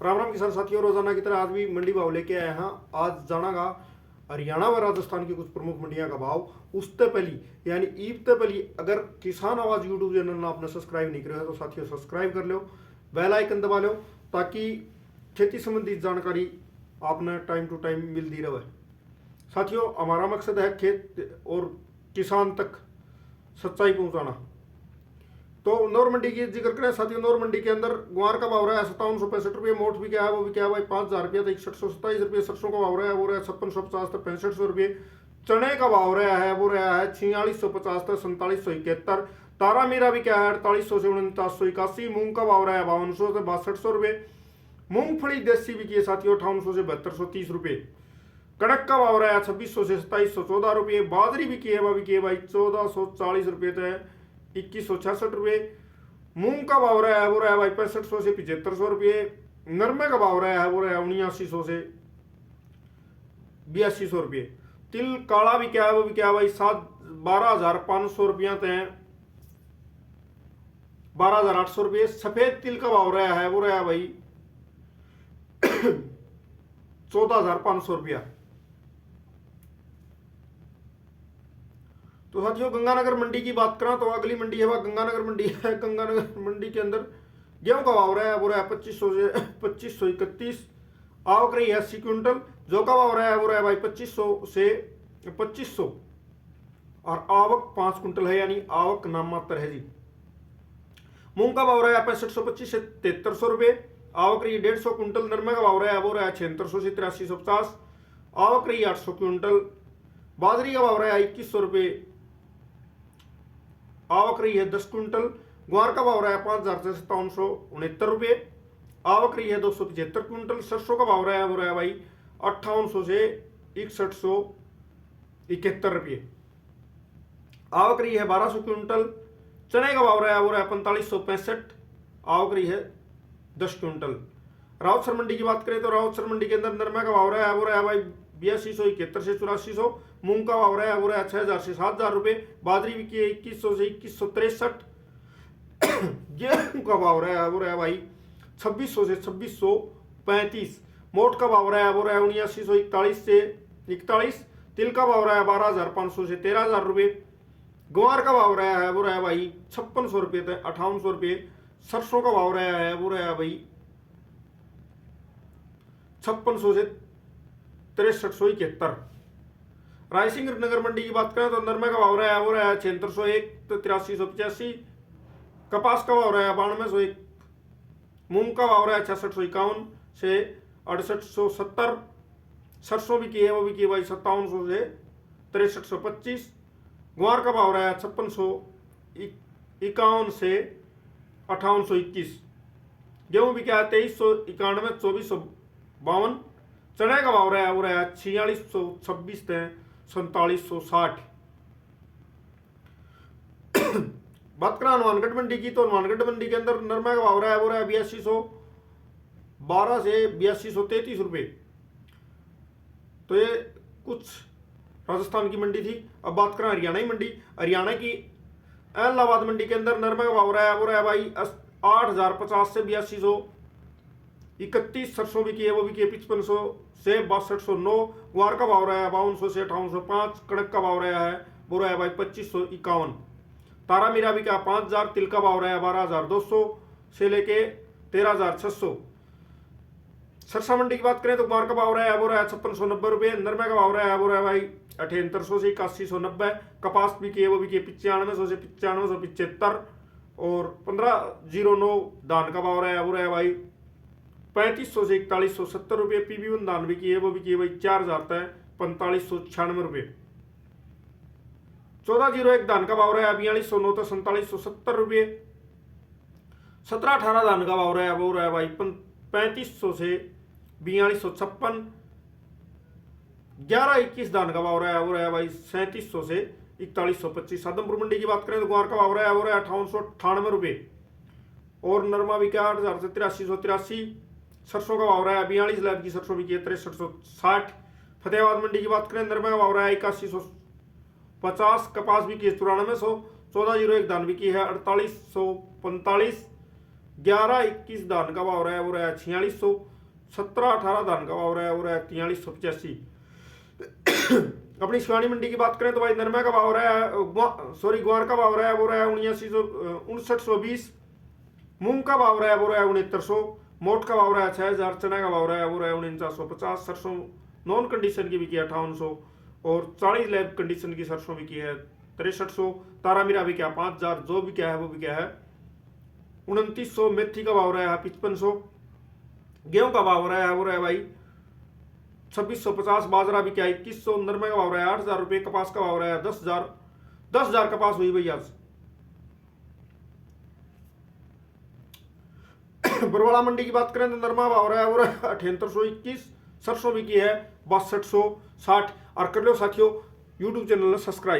राम राम किसान साथियों, रोजाना की तरह आज भी मंडी भाव लेके आए हैं। आज जानागा हरियाणा व राजस्थान की कुछ प्रमुख मंडियां का भाव। उससे पहली यानी ईद से पहली अगर किसान आवाज यूट्यूब चैनल ने आपने सब्सक्राइब नहीं करा तो साथियों सब्सक्राइब कर लो, बेल आइकन दबा लो ताकि खेती संबंधी जानकारी आपने टाइम टू टाइम मिलती रहे। साथियों, हमारा मकसद है खेत और किसान तक सच्चाई पहुंचाना। तो नौर मंडी की जिक्र करें साथियों, नौर मंडी के अंदर गुआर का भाव रहा है 5765 रुपये, मोठ भी क्या है वो भी क्या है भाई 5000 रुपये, 6127 रुपये। सरसों का भाव रहा है वो रहा है 5650 से 6500 रुपये। चने का भाव रहा है वो रहा है 4650 से 4771। तारा मीरा भी क्या है 4800 से 4981। मूंग का भाव रहा है 5200 से 6200 रुपये। मूंगफली देसी भी की है साथियों 5800 से 7230 रुपये। कड़क का भाव रहा है 2600 से 2714 रुपये। बाजरी भी की है वो भी की है भाई 1440 रुपये से 2166 रुपये। मूंग का भाव रहा है वो रहा है भाई 6500 से 7500 रुपये। नरमे का भाव रहा है वो रहा है 7900 से 8200 रुपये। तिल काला भी क्या है वो भी क्या है भाई 12500 रुपया से 12800 रुपये। सफेद तिल का भाव रहा है वो रहा है भाई 14500 रुपया। तो साथियों, गंगानगर मंडी की बात करें तो अगली मंडी है वह गंगानगर मंडी है। गंगानगर मंडी के अंदर गेहूं का भाव रहा है वो रहा है 2500 से 2531। आवक रही है 80 क्विंटल। जो का भाव रहा है वो रहा है भाई 2500 से 2500 और आवक 5 क्विंटल है, यानी आवक नाम मात्र है जी। मूंग का भाव रहा है 6525 से 7300 रुपये। आवक रही 150 क्विंटल। नरमे का भाव रहा है वो रहा है 7600 से 8350। आवक रही 800 क्विंटल। बाजरी का भाव रहा है 2100 रुपये। आवक रही है 10 क्विंटल। ग्वार का भाव रहा है 5000 से 5769 रुपये। आवक रही है 275 क्विंटल। सरसों का भाव रहा है वो रहा है भाई 5800 से 6171 रुपये। आवक रही है 1200 क्विंटल। चने का भाव रहा है वो रहा है 4565। आवक रही है 10 क्विंटल। रावतसर मंडी की बात करें तो रावतसर मंडी के अंदर नरमे का भाव रहा है वो रहा है भाई 8271 से 8400। मूंग का भाव रहा है वो रहा है 6000 से 7000 रुपये। बाजरी भी की है 2100 से 2163। गेहूं का भाव रहा है वो रहा है भाई 2600 से 2635। मोठ का भाव रहा है वो रहा है 7941 से 41। तिल का भाव रहा है 12500 से 13000 रुपये। ग्वार का भाव रहा है वो रहा है भाई 5600 रुपये से 5800 रुपये। सरसों का भाव रहा है वो रहा है भाई 5600 से 6371। रायसिंह नगर मंडी की बात करें तो नरमे का भाव रहा है वो रहा है 7601 तो 8385। कपास का भाव रहा है 9201। मूंग का भाव रहा है 6651 से 6870। सरसों भी की है वो भी की है भाई 5700 से 6325। ग्वार का भाव रहा है 5651 से 5821। गेहूं भी क्या है 2391 2452। चने का भाव रहा है वो रहा है 4626 से 4760। बात करें हनुमानगढ़ मंडी की तो हनुमानगढ़ मंडी के अंदर नरमे का भाव रहा है वो रहा है 8212 से 8233 रुपये। तो ये कुछ राजस्थान की मंडी थी। अब बात करें हरियाणा की मंडी। हरियाणा की इलाहाबाद मंडी के अंदर नरमे का भाव रहा है वो रहा है भाई 8050 से 8231। सरसों भी की है वो भी की है 5500 से 6209। ग्वार का भाव रहा है 5200 से 5805। कड़क का भाव रहा है वो रहा है भाई 2551। तारा मीरा भी क्या 5000। तिल का भाव रहा है 12200 से लेके 13600। सरसा मंडी की बात करें तो ग्वार का भाव रहा है वो रहा है 5690 रुपये। नरमे का भाव रहा है वो रहा है भाई 7800 से 8190। कपास भी की है वो भी की 9500 से 9575। और 1509 धान का भाव रहा है वो रहा है भाई 3500 से 4170 रुपये। PB1 धान भी की है वो भी की है भाई 4000 तक 4596 रुपये। 1401 धान का भाव रहा है 4209 तो 4770 रुपये। 1718 धान का भाव रहा है वो रहा है भाई 3500 से 4256। 1121 धान का भाव रहा है वो रहा है भाई 3700 से 4125। साधमपुर मंडी की बात करें तो ग्वार का भाव रहा है वो रहा है 5898 रुपये। और नरमा भी क्या 8000 से 8383। सरसों का भाव रहा है 42 लाख की सरसों भी की है 6360। फतेहाबाद मंडी की बात करें नरमा का भाव रहा है 8150। कपास भी की है 9400। 1401 धान भी की है 4845। 11-21 धान का भाव रहा है वो रहा है 4600। 17-18 धान का भाव रहा है वो रहा है 4385। अपनी शिवानी मंडी की बात करें तो भाई नरमे का भाव रहा है ग्वार का भाव रहा है वो रहा है 6920। मूंग का भाव रहा है वो रहा है 6900। मोट का भाव रहा है 6000। चना का भाव रहा है वो रहा है 4950। सरसों नॉन कंडीशन की बिकी है 5800 और 40 लैब कंडीशन की सरसों बिकी है 6300। तारा मीरा भी क्या 5000। जो भी क्या है वो भी क्या है 2900। मेथी का भाव रहा है 5500। गेहूं का भाव रहा है वो रहा है भाई 2650। बाजरा भी क्या 2100। नरमे का भाव रहा है 8000 रुपये। कपास का भाव रहा है 10,000। 10,000 कपास हुई भाई आज। बरवाड़ा मंडी की बात करें तो नरमा भाव रहा है वो 7821। सरसों भी की है 6260। और कर लो साथियों यूट्यूब चैनल सब्सक्राइब।